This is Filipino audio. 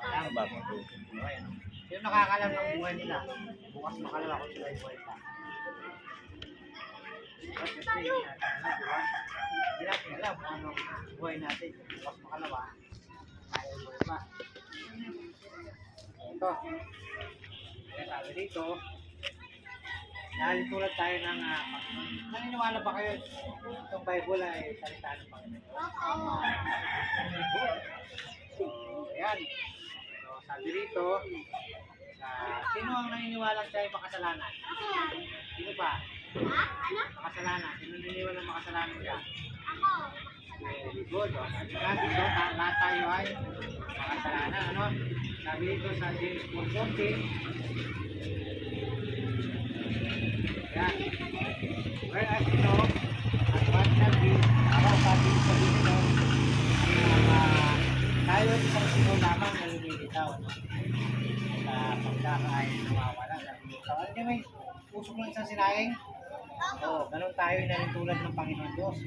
Ang bagong tubig. Yung nakakalam ng buhay nila, bukas makalawa kung sila yung buhay pa. Kasi, di ba? Hindi natin alam kung anong buhay natin. Bukas makalawa, tayo yung buhay pa. Ito. Kaya sabi dito, nalitulad tayo ng naniniwala ba kayo itong Bible ay salita ng Panginoon? So, ayan. So, sabi dito, sino ang naniniwala tayo makasalanan? Sino ba? Makasalanan. Sino naniniwala makasalanan siya? Very good. O, sabi nga dito, lahat tayo ay makasalanan. Ano? Sabi dito sa James 4:14, yan. Whereas ito, at what shall be, para sabi sa dito, tayo ay isang sino lamang na lumilitaw. Sa pagkakain na mawawala. Alam niyo may usok ng isang sinaing? Oo, ganun tayo na tulad ng Panginoon Diyos.